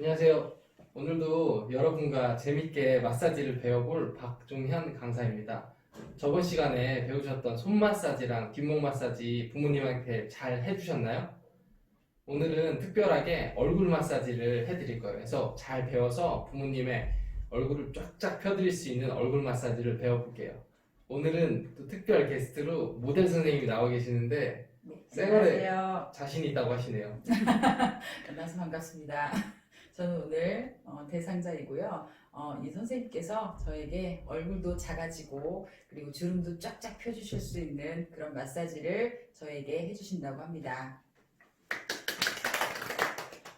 안녕하세요. 오늘도 여러분과 재밌게 마사지를 배워볼 박종현 강사입니다. 저번 시간에 배우셨던 손 마사지랑 뒷목 마사지 부모님한테 잘 해주셨나요? 오늘은 특별하게 얼굴 마사지를 해드릴 거예요. 그래서 잘 배워서 부모님의 얼굴을 쫙쫙 펴드릴 수 있는 얼굴 마사지를 배워볼게요. 오늘은 또 특별 게스트로 모델 선생님이 나와 계시는데 네, 생활에 안녕하세요. 자신 있다고 하시네요. 만나서 반갑습니다. 저는 오늘 대상자이고요. 이 선생님께서 저에게 얼굴도 작아지고 그리고 주름도 쫙쫙 펴주실 수 있는 그런 마사지를 저에게 해주신다고 합니다.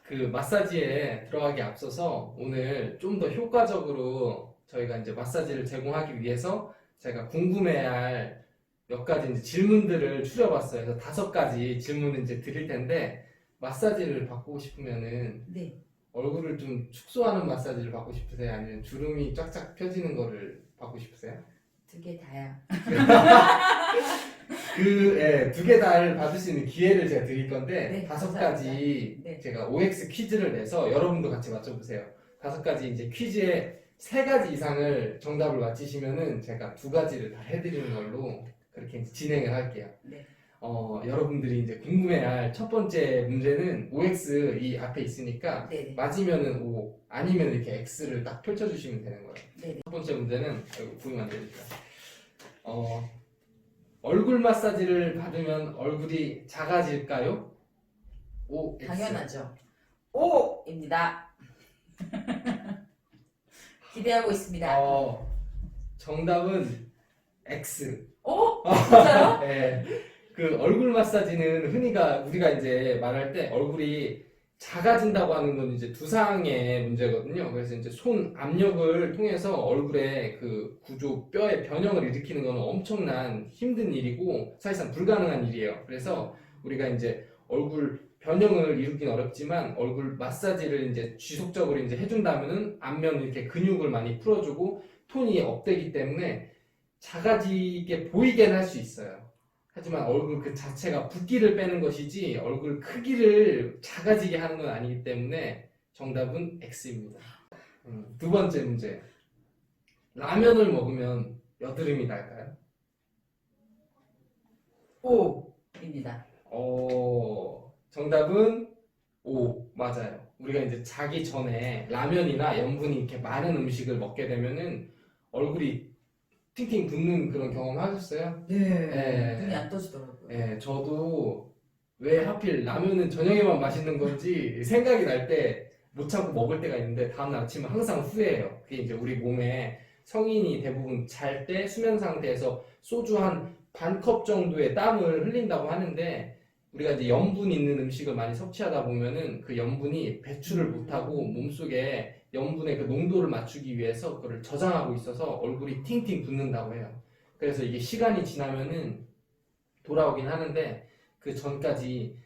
그 마사지에 들어가기 앞서서 오늘 좀 더 효과적으로 저희가 이제 마사지를 제공하기 위해서 제가 궁금해할 몇 가지 이제 질문들을 추려봤어요. 그래서 5가지 질문을 이제 드릴 텐데 마사지를 받고 싶으면은 네, 얼굴을 좀 축소하는 마사지를 받고 싶으세요? 아니면 주름이 쫙쫙 펴지는 거를 받고 싶으세요? 두 개 다요. 두 개 다를 받을 수 있는 기회를 제가 드릴 건데 네, 5가지 감사합니다. 네. 제가 OX 퀴즈를 내서 여러분도 같이 맞춰보세요. 5가지 이제 퀴즈에 3가지 이상을 정답을 맞히시면은 제가 2가지를 다 해드리는 걸로 그렇게 이제 진행을 할게요. 네. 여러분들이 이제 궁금해할 첫 번째 문제는 OX 이 앞에 있으니까 네. 맞으면은 O, 아니면 이렇게 X를 딱 펼쳐주시면 되는 거예요. 네. 첫 번째 문제는 보이면 안 되니까. 얼굴 마사지를 받으면 얼굴이 작아질까요? O, X. 당연하죠. O입니다. 기대하고 있습니다. 정답은 X. 오? 진짜요? 네. 그 얼굴 마사지는 우리가 이제 말할 때 얼굴이 작아진다고 하는 건 이제 두상의 문제거든요. 그래서 이제 손 압력을 통해서 얼굴의 그 구조, 뼈의 변형을 일으키는 건 엄청난 힘든 일이고 사실상 불가능한 일이에요. 그래서 우리가 이제 얼굴 변형을 이루긴 어렵지만 얼굴 마사지를 이제 지속적으로 이제 해준다면은 안면 이렇게 근육을 많이 풀어주고 톤이 업되기 때문에 작아지게 보이게는 할 수 있어요. 하지만 얼굴 그 자체가 붓기를 빼는 것이지 얼굴 크기를 작아지게 하는 건 아니기 때문에 정답은 X입니다. 2번째 문제. 라면을 먹으면 여드름이 날까요? O입니다. 정답은 O, 맞아요. 우리가 이제 자기 전에 라면이나 염분이 이렇게 많은 음식을 먹게 되면은 얼굴이 팅팅 붓는 그런 경험 하셨어요? 네. 눈이 안 떠지더라고요. 네, 저도 왜 하필 라면은 저녁에만 맛있는 건지 생각이 날 때 못 참고 먹을 때가 있는데 다음날 아침에 항상 후회해요. 그게 이제 우리 몸에 성인이 대부분 잘 때 수면 상태에서 소주 한 반 컵 정도의 땀을 흘린다고 하는데 우리가 이제 염분 있는 음식을 많이 섭취하다 보면은 그 염분이 배출을 못하고 몸속에 염분의 그 농도를 맞추기 위해서 그걸 저장하고 있어서 얼굴이 팅팅 붓는다고 해요. 그래서 이게 시간이 지나면은 돌아오긴 하는데 그 전까지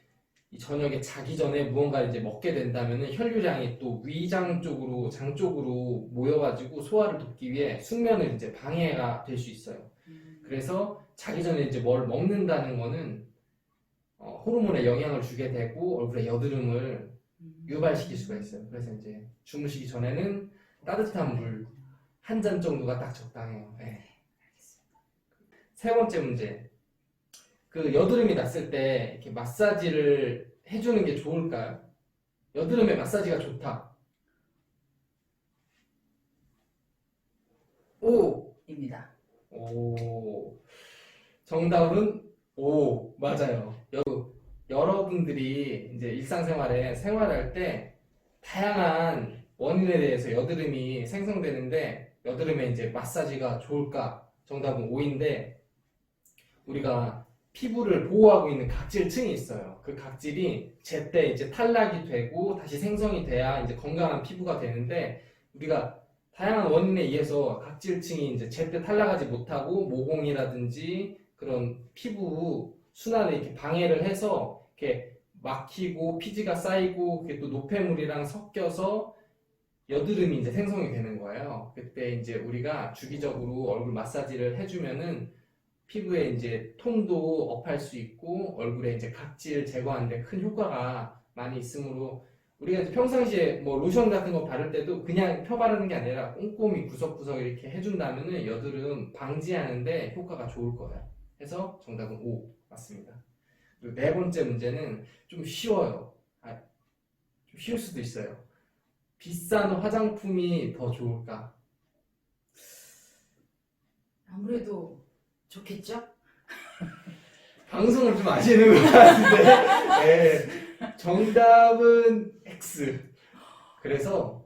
이 저녁에 자기 전에 무언가를 이제 먹게 된다면은 혈류량이 또 위장 쪽으로 장 쪽으로 모여가지고 소화를 돕기 위해 숙면을 이제 방해가 될 수 있어요. 그래서 자기 전에 이제 뭘 먹는다는 거는 호르몬에 영향을 주게 되고 얼굴에 여드름을 유발시킬 수가 있어요. 그래서 이제 주무시기 전에는 따뜻한 물 한 잔 정도가 딱 적당해요. 네. 세 번째 문제. 그 여드름이 났을 때 이렇게 마사지를 해주는 게 좋을까요? 여드름에 마사지가 좋다. O입니다. 오, 정답은 O, 맞아요. 여러분들이 이제 일상생활에 생활할 때 다양한 원인에 대해서 여드름이 생성되는데 여드름에 이제 마사지가 좋을까? 정답은 O인데 우리가 피부를 보호하고 있는 각질층이 있어요. 그 각질이 제때 이제 탈락이 되고 다시 생성이 돼야 이제 건강한 피부가 되는데 우리가 다양한 원인에 의해서 각질층이 이제 제때 탈락하지 못하고 모공이라든지 그런 피부 순환을 이렇게 방해를 해서 이렇게 막히고 피지가 쌓이고 그게 또 노폐물이랑 섞여서 여드름이 이제 생성이 되는 거예요. 그때 이제 우리가 주기적으로 얼굴 마사지를 해주면은 피부에 이제 톤도 업할 수 있고 얼굴에 이제 각질 제거하는 데 큰 효과가 많이 있으므로 우리가 이제 평상시에 뭐 로션 같은 거 바를 때도 그냥 펴 바르는 게 아니라 꼼꼼히 구석구석 이렇게 해준다면은 여드름 방지하는데 효과가 좋을 거예요. 해서 정답은 O 맞습니다. 그리고 네 번째 문제는 좀 쉬워요. 좀 쉬울 수도 있어요. 비싼 화장품이 더 좋을까? 아무래도 좋겠죠? 방송을 좀 아시는 것 같은데. 네, 정답은 X. 그래서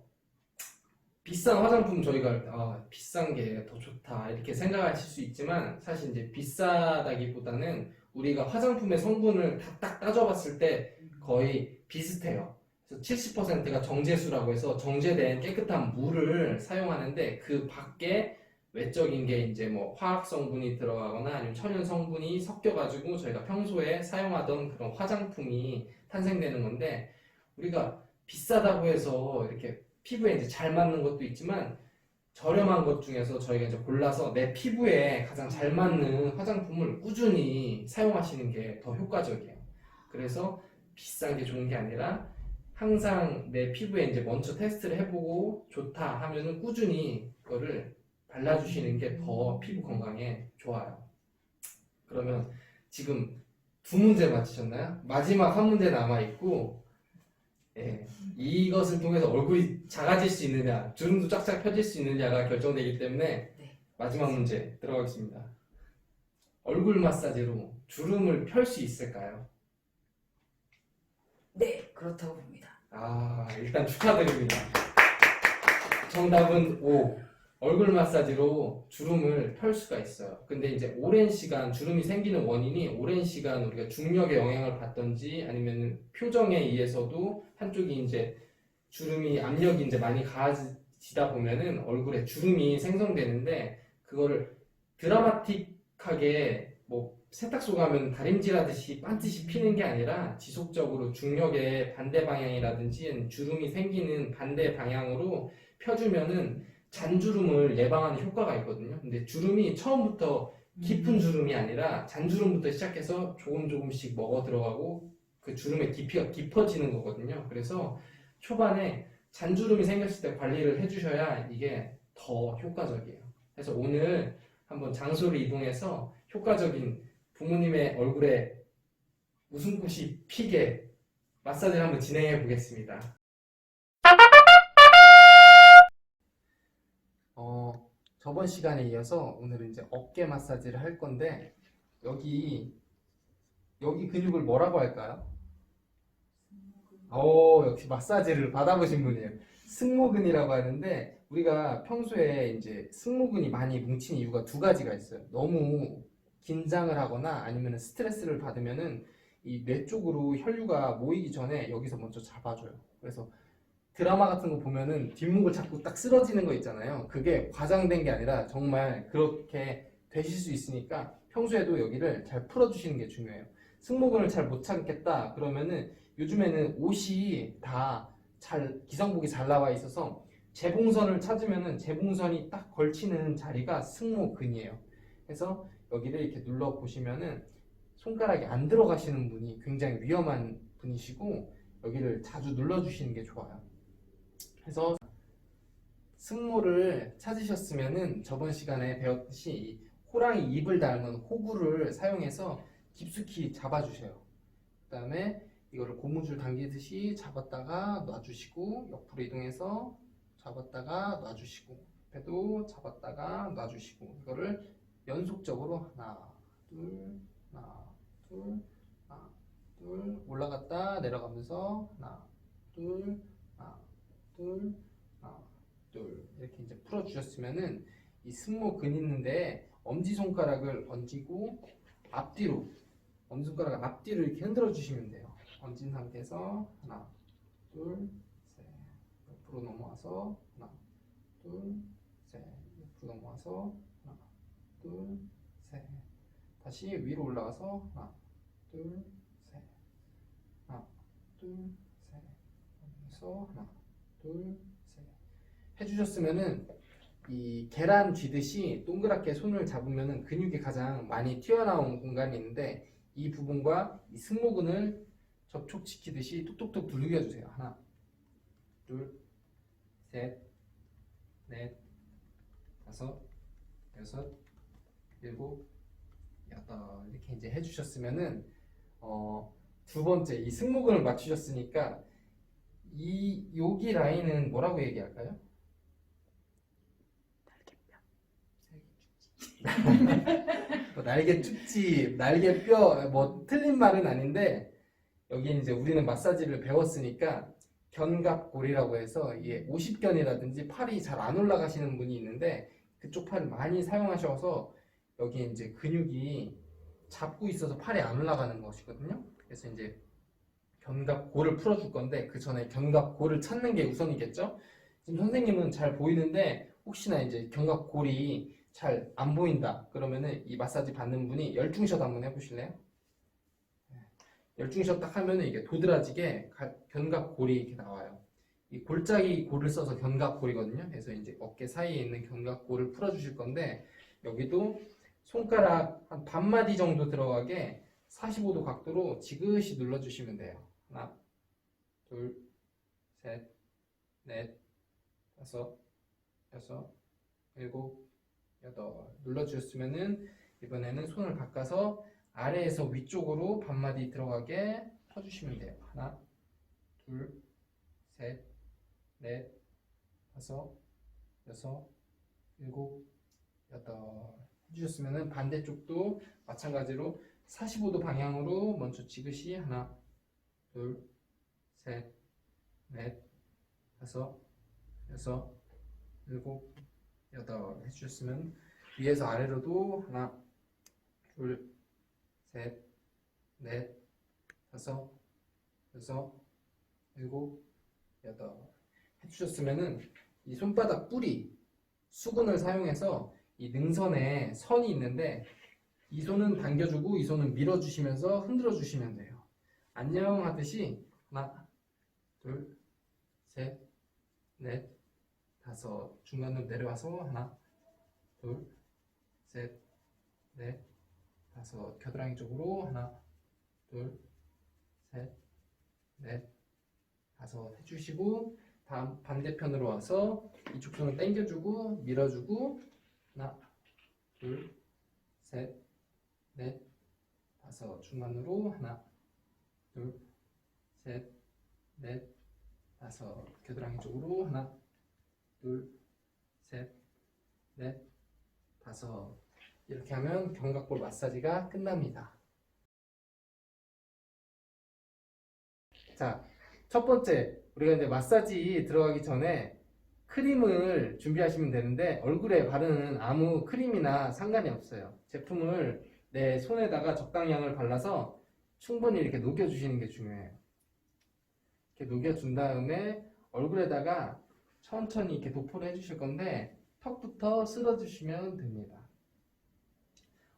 비싼 화장품 저희가 비싼 게 더 좋다 이렇게 생각하실 수 있지만 사실 이제 비싸다기보다는 우리가 화장품의 성분을 다 딱 따져봤을 때 거의 비슷해요. 그래서 70%가 정제수라고 해서 정제된 깨끗한 물을 사용하는데 그 밖에 외적인 게 이제 뭐 화학 성분이 들어가거나 아니면 천연 성분이 섞여가지고 저희가 평소에 사용하던 그런 화장품이 탄생되는 건데 우리가 비싸다고 해서 이렇게 피부에 이제 잘 맞는 것도 있지만 저렴한 것 중에서 저희가 이제 골라서 내 피부에 가장 잘 맞는 화장품을 꾸준히 사용하시는 게 더 효과적이에요. 그래서 비싼 게 좋은 게 아니라 항상 내 피부에 이제 먼저 테스트를 해보고 좋다 하면은 꾸준히 그거를 발라주시는 게 더 피부 건강에 좋아요. 그러면 지금 두 문제 맞히셨나요? 마지막 한 문제 남아있고 예, 이것을 통해서 얼굴이 작아질 수 있느냐 주름도 쫙쫙 펴질 수 있느냐가 결정되기 때문에 네. 마지막 문제 들어가겠습니다. 얼굴 마사지로 주름을 펼 수 있을까요? 네, 그렇다고 봅니다. 일단 축하드립니다. 정답은 O. 얼굴 마사지로 주름을 펼 수가 있어요. 근데 이제 오랜 시간 주름이 생기는 원인이 오랜 시간 우리가 중력의 영향을 받던지 아니면 표정에 의해서도 한쪽이 이제 주름이 압력이 이제 많이 가해지다 보면은 얼굴에 주름이 생성되는데 그거를 드라마틱하게 뭐 세탁소 가면 다림질하듯이 반드시 피는 게 아니라 지속적으로 중력의 반대 방향이라든지 주름이 생기는 반대 방향으로 펴주면은 잔주름을 예방하는 효과가 있거든요. 근데 주름이 처음부터 깊은 주름이 아니라 잔주름부터 시작해서 조금씩 먹어 들어가고 그 주름의 깊이가 깊어지는 거거든요. 그래서 초반에 잔주름이 생겼을 때 관리를 해주셔야 이게 더 효과적이에요. 그래서 오늘 한번 장소를 이동해서 효과적인 부모님의 얼굴에 웃음꽃이 피게 마사지를 한번 진행해 보겠습니다. 저번 시간에 이어서 오늘은 이제 어깨 마사지를 할 건데 여기 근육을 뭐라고 할까요? 역시 마사지를 받아보신 분이에요. 승모근이라고 하는데 우리가 평소에 이제 승모근이 많이 뭉친 이유가 두 가지가 있어요. 너무 긴장을 하거나 아니면 스트레스를 받으면은 이 뇌 쪽으로 혈류가 모이기 전에 여기서 먼저 잡아줘요. 그래서 드라마 같은 거 보면은 뒷목을 잡고 딱 쓰러지는 거 있잖아요. 그게 과장된 게 아니라 정말 그렇게 되실 수 있으니까 평소에도 여기를 잘 풀어주시는 게 중요해요. 승모근을 잘 못 참겠다 그러면은 요즘에는 옷이 다 기성복이 잘 나와 있어서 재봉선을 찾으면은 재봉선이 딱 걸치는 자리가 승모근이에요. 그래서 여기를 이렇게 눌러 보시면은 손가락이 안 들어가시는 분이 굉장히 위험한 분이시고 여기를 자주 눌러주시는 게 좋아요. 그래서 승모를 찾으셨으면은 저번 시간에 배웠듯이 이 호랑이 입을 닮은 호구를 사용해서 깊숙이 잡아주세요. 그 다음에 이거를 고무줄 당기듯이 잡았다가 놔주시고 옆으로 이동해서 잡았다가 놔주시고 옆에도 잡았다가 놔주시고 이거를 연속적으로 하나 둘 하나 둘 올라갔다 내려가면서 하나 둘 하나 이렇게 이제 풀어주셨으면은 이 승모근 있는데 엄지손가락을 얹이고 앞뒤로 엄지손가락 앞뒤로 이렇게 흔들어 주시면 돼요. 얹은 상태에서 하나 둘셋 옆으로 넘어와서 하나 둘셋 옆으로 넘어와서 하나 둘셋 다시 위로 올라가서 하나 둘셋 하나 둘셋 하면서 하나 둘셋 해주셨으면은 이 계란 쥐듯이 동그랗게 손을 잡으면은 근육이 가장 많이 튀어나온 공간이 있는데 이 부분과 이 승모근을 접촉시키듯이 톡톡톡 두들겨 주세요. 하나 둘, 셋, 넷, 다섯, 여섯, 일곱, 여덟 이렇게 이제 해주셨으면은 두 번째 이 승모근을 맞추셨으니까 이 여기 라인은 뭐라고 얘기할까요? 뭐 날개 축지, 날개뼈 뭐 틀린 말은 아닌데 여기 이제 우리는 마사지를 배웠으니까 견갑골이라고 해서 이게 50견이라든지 팔이 잘 안 올라가시는 분이 있는데 그쪽 팔을 많이 사용하셔서 여기 이제 근육이 잡고 있어서 팔이 안 올라가는 것이거든요. 그래서 이제 견갑골을 풀어줄 건데 그 전에 견갑골을 찾는 게 우선이겠죠. 지금 선생님은 잘 보이는데 혹시나 이제 견갑골이 잘 안 보인다 그러면은 이 마사지 받는 분이 열중샷 한번 해보실래요? 열중샷 딱 하면은 이게 도드라지게 견갑골이 이렇게 나와요. 이 골짜기 골을 써서 견갑골이거든요. 그래서 이제 어깨 사이에 있는 견갑골을 풀어주실 건데 여기도 손가락 한 반마디 정도 들어가게 45도 각도로 지그시 눌러주시면 돼요. 하나, 둘, 셋, 넷, 다섯, 여섯, 일곱, 여덟 눌러주셨으면은 이번에는 손을 바꿔서 아래에서 위쪽으로 반마디 들어가게 펴주시면 돼요. 하나, 둘, 셋, 넷, 다섯, 여섯, 일곱, 여덟 해주셨으면은 반대쪽도 마찬가지로 45도 방향으로 먼저 지그시 하나, 둘, 셋, 넷, 다섯, 여섯, 일곱, 여덟 해주셨으면 위에서 아래로도 하나, 둘, 셋, 넷, 다섯, 여섯, 일곱, 여덟 해주셨으면은 이 손바닥 뿌리 수근을 사용해서 이 능선에 선이 있는데 이 손은 당겨주고 이 손은 밀어주시면서 흔들어 주시면 돼요. 안녕 하듯이 하나, 둘, 셋, 넷, 다섯 중간으로 내려와서 하나, 둘, 셋, 넷, 다섯 겨드랑이 쪽으로 하나, 둘, 셋, 넷, 다섯 해주시고 다음 반대편으로 와서 이쪽 손을 당겨주고 밀어주고 하나, 둘, 셋, 넷, 다섯 중간으로 하나, 둘, 셋, 넷, 다섯 겨드랑이 쪽으로 하나, 둘, 셋, 넷, 다섯 이렇게 하면 견갑골 마사지가 끝납니다. 자, 첫 번째 우리가 이제 마사지 들어가기 전에 크림을 준비하시면 되는데 얼굴에 바르는 아무 크림이나 상관이 없어요. 제품을 내 손에다가 적당량을 발라서 충분히 이렇게 녹여주시는 게 중요해요. 이렇게 녹여준 다음에 얼굴에다가 천천히 이렇게 도포를 해주실 건데 턱부터 쓸어주시면 됩니다.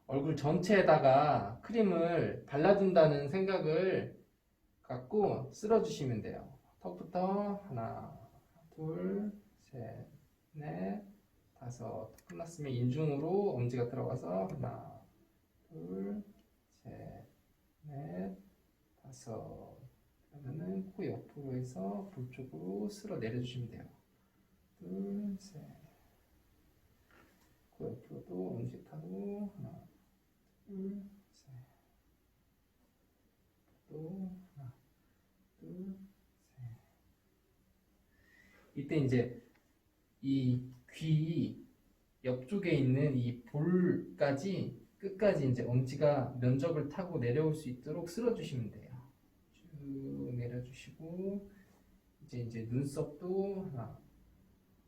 얼굴 전체에다가 크림을 발라준다는 생각을 갖고 쓸어주시면 돼요. 턱부터 하나, 둘, 셋, 넷, 다섯 끝났으면 인중으로 엄지가 들어가서 하나, 둘, 셋, 넷, 다섯 그러면은 코 옆으로 해서 볼 쪽으로 쓸어 내려주시면 돼요. 둘, 셋, 코 옆으로도 엄지 타고 하나, 둘, 셋, 또 하나, 둘, 셋. 이때 이제 이 귀 옆쪽에 있는 이 볼까지 끝까지 이제 엄지가 면적을 타고 내려올 수 있도록 쓸어주시면 돼요. 쭉 내려주시고 이제 눈썹도 하나,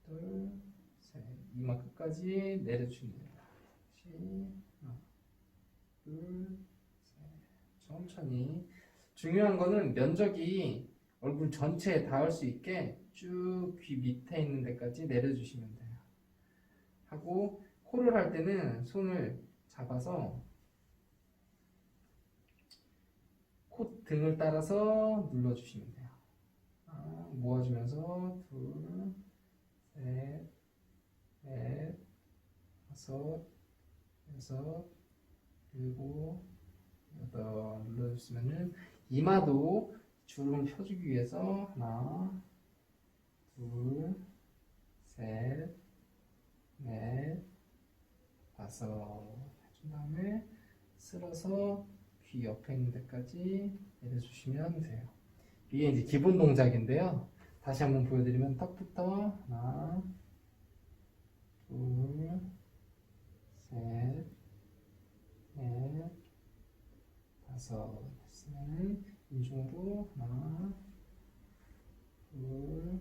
둘, 셋, 이마 끝까지 내려주시면 됩니다. 하나, 둘, 셋, 천천히. 중요한 거는 면적이 얼굴 전체에 닿을 수 있게 쭉 귀 밑에 있는 데까지 내려주시면 돼요. 하고 코를 할 때는 손을 잡아서 코 등을 따라서 눌러주시면 돼요. 모아주면서 둘, 셋, 넷, 다섯, 여섯, 일곱, 여덟 눌러주시면은 이마도 주름 펴주기 위해서 하나, 둘, 셋, 넷, 다섯 해준 다음에 쓸어서 귀 옆에 있는 데까지 내려주시면 돼요. 이게 이제 기본 동작인데요. 다시 한번 보여드리면 턱부터 하나, 둘, 셋, 넷, 다섯 했으면 인중으로 하나, 둘,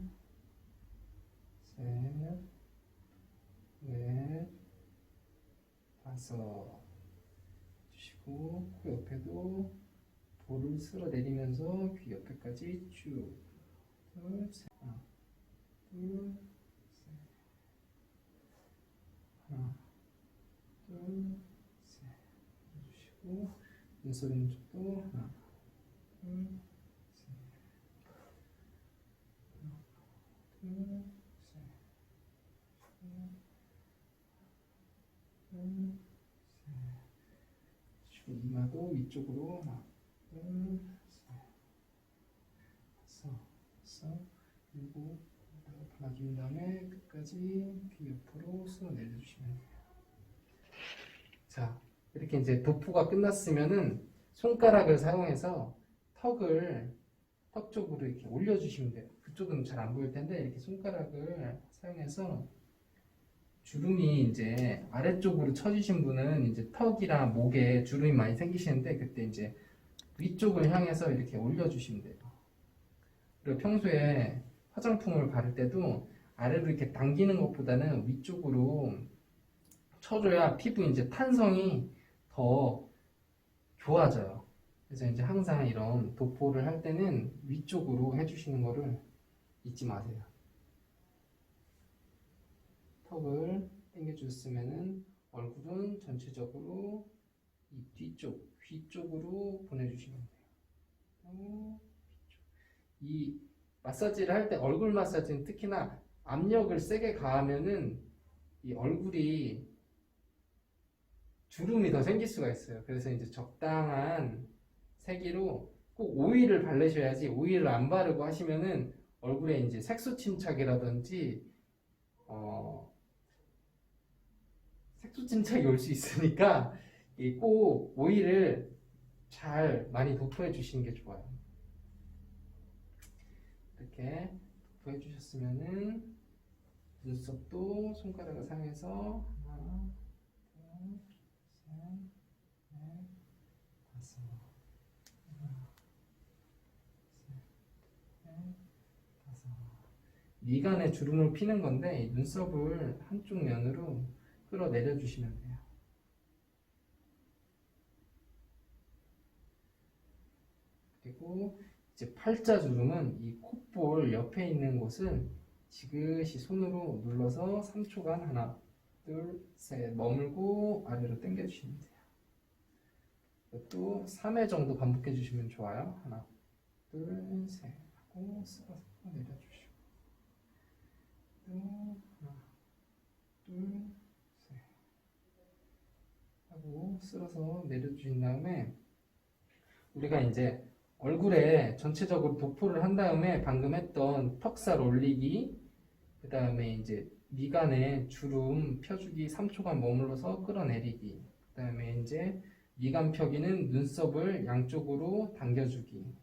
셋, 넷, 다섯 주시고 코 옆에도 볼을 쓸어 내리면서 귀 옆에까지 쭉 둘, 셋, 하나, 둘, 셋, 하나, 둘, 셋 해주시고 눈썹 있는 쪽도 하나, 둘, 셋, 하나, 둘, 셋, 둘, 셋. 그리고 이마도 위쪽으로 하나, 둘, 셋, 다섯, 일곱, 바라긴 다음에 끝까지 귀 옆으로 쓸어 내려주시면 돼요. 자, 이렇게 이제 도포가 끝났으면은 손가락을 사용해서 턱 쪽으로 이렇게 올려주시면 돼요. 그쪽은 잘 안 보일 텐데 이렇게 손가락을 사용해서 주름이 이제 아래쪽으로 처지신 분은 이제 턱이랑 목에 주름이 많이 생기시는데 그때 이제 위쪽을 향해서 이렇게 올려주시면 돼요. 그리고 평소에 화장품을 바를 때도 아래로 이렇게 당기는 것보다는 위쪽으로 쳐줘야 피부 이제 탄성이 더 좋아져요. 그래서 이제 항상 이런 도포를 할 때는 위쪽으로 해주시는 거를 잊지 마세요. 턱을 당겨주셨으면은 얼굴은 전체적으로 이 뒤쪽, 귀 쪽으로 보내주시면 돼요. 이 마사지를 할 때 얼굴 마사지는 특히나 압력을 세게 가하면은 이 얼굴이 주름이 더 생길 수가 있어요. 그래서 이제 적당한 세기로 꼭 오일을 바르셔야지 오일을 안 바르고 하시면은 얼굴에 이제 색소 침착이라든지 색소 침착이 올 수 있으니까 꼭 오일을 잘 많이 도포해 주시는 게 좋아요. 이렇게 도포해 주셨으면은 눈썹도 손가락을 사용해서 하나, 둘, 셋, 넷, 다섯, 하나, 셋, 넷, 다섯. 미간에 주름을 피는 건데 이 눈썹을 한쪽 면으로 끌어내려 주시면 돼요. 그리고 이제 팔자 주름은 이 콧볼 옆에 있는 곳을 지그시 손으로 눌러서 3초간 하나, 둘, 셋 머물고 아래로 당겨 주시면 돼요. 이것도 3회 정도 반복해 주시면 좋아요. 하나, 둘, 셋 하고 쓸어서 내려주시고 또 하나, 둘, 셋 하고 쓸어서 내려주신 다음에 우리가 이제 얼굴에 전체적으로 도포를 한 다음에 방금 했던 턱살 올리기, 그 다음에 이제 미간에 주름 펴주기 3초간 머물러서 끌어내리기, 그 다음에 이제 미간 펴기는 눈썹을 양쪽으로 당겨주기,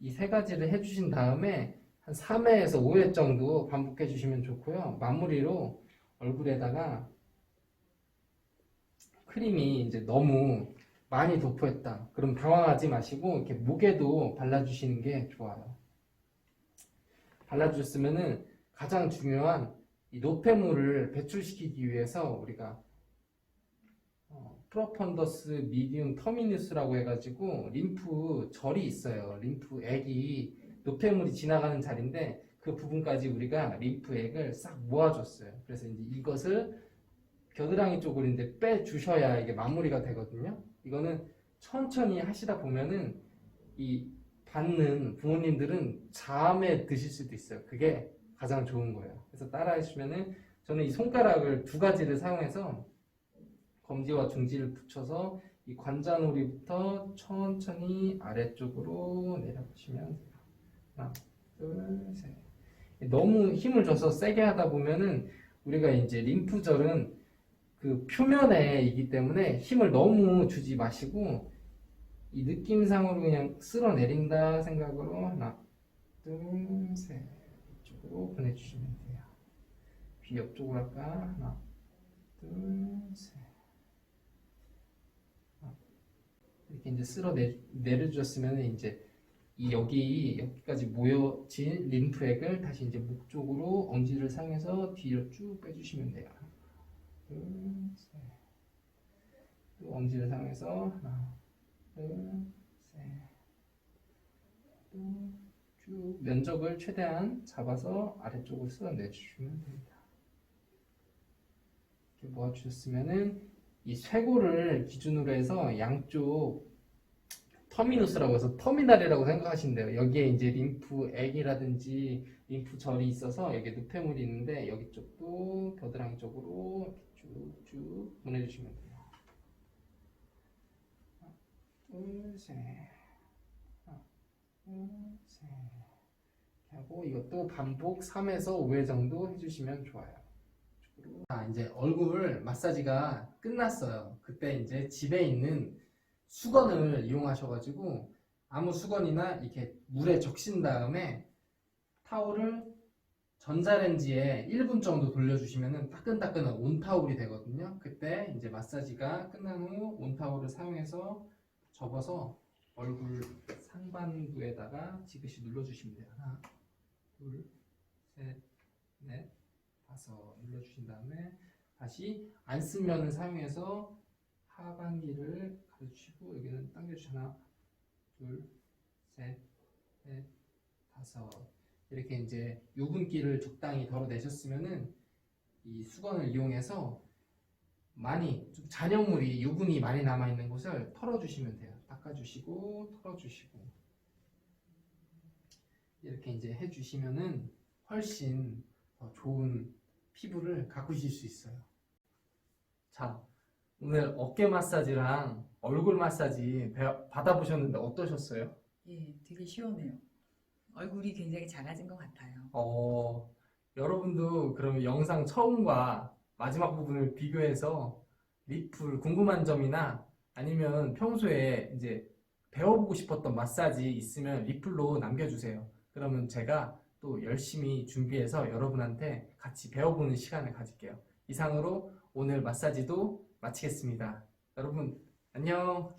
이 세 가지를 해주신 다음에 한 3회에서 5회 정도 반복해 주시면 좋고요. 마무리로 얼굴에다가 크림이 이제 너무 많이 도포했다. 그럼 당황하지 마시고 이렇게 목에도 발라주시는 게 좋아요. 발라주셨으면은 가장 중요한 이 노폐물을 배출시키기 위해서 우리가 프로펀더스 미디움 터미누스라고 해가지고 림프 절이 있어요. 림프액이 노폐물이 지나가는 자리인데 그 부분까지 우리가 림프액을 싹 모아줬어요. 그래서 이제 이것을 겨드랑이 쪽으로 이제 빼주셔야 이게 마무리가 되거든요. 이거는 천천히 하시다 보면은 이 받는 부모님들은 잠에 드실 수도 있어요. 그게 가장 좋은 거예요. 그래서 따라 하시면은 저는 이 손가락을 두 가지를 사용해서 검지와 중지를 붙여서 이 관자놀이부터 천천히 아래쪽으로 내려보시면 돼요. 하나, 둘, 둘, 셋. 너무 힘을 줘서 세게 하다 보면은 우리가 이제 림프절은 그 표면에 있기 때문에 힘을 너무 주지 마시고 이 느낌상으로 그냥 쓸어내린다 생각으로 하나, 둘, 셋 이쪽으로 보내주시면 돼요. 귀 옆쪽으로 할까? 하나, 둘, 셋. 이렇게 이제 내려주셨으면 이제 여기까지 모여진 림프액을 다시 이제 목 쪽으로 엄지를 사용해서 뒤로 쭉 빼주시면 돼요. 둘, 셋. 또 엄지를 사용해서 하나, 둘, 셋. 또 쭉 면적을 최대한 잡아서 아래쪽으로 쓸어내주시면 됩니다. 이렇게 모아주셨으면은 이 쇄골을 기준으로 해서 양쪽 터미누스라고 해서 터미널이라고 생각하시면 돼요. 여기에 이제 림프액이라든지 림프절이 있어서 여기에 누페물이 있는데 여기 쪽도 겨드랑이 쪽으로 쭉쭉 보내주시면 돼요. 하나, 둘, 셋. 하나, 둘, 셋. 이렇게 하고 이것도 반복 3에서 5회 정도 해주시면 좋아요. 이제 얼굴 마사지가 끝났어요. 그때 이제 집에 있는 수건을 이용하셔가지고 아무 수건이나 이렇게 물에 적신 다음에 타올을 전자레인지에 1분 정도 돌려주시면 따끈따끈한 온타올이 되거든요. 그때 이제 마사지가 끝난 후 온타올을 사용해서 접어서 얼굴 상반부에다가 지그시 눌러주시면 돼요. 하나, 둘, 셋, 넷, 다섯 눌러주신 다음에 다시 안 쓴 면을 사용해서 하반기를 가져주시고 여기는 당겨주시고 하나, 둘, 셋, 넷, 다섯 이렇게 이제 유분기를 적당히 덜어내셨으면은 이 수건을 이용해서 많이 좀 잔여물이 유분이 많이 남아 있는 곳을 털어주시면 돼요. 닦아주시고 털어주시고 이렇게 이제 해주시면은 훨씬 더 좋은 피부를 가꾸실 수 있어요. 자, 오늘 어깨 마사지랑 얼굴 마사지 받아보셨는데 어떠셨어요? 예, 되게 시원해요. 얼굴이 굉장히 작아진 것 같아요. 여러분도 그러면 영상 처음과 마지막 부분을 비교해서 리플 궁금한 점이나 아니면 평소에 이제 배워보고 싶었던 마사지 있으면 리플로 남겨주세요. 그러면 제가 또 열심히 준비해서 여러분한테 같이 배워보는 시간을 가질게요. 이상으로 오늘 마사지도 마치겠습니다. 여러분 안녕.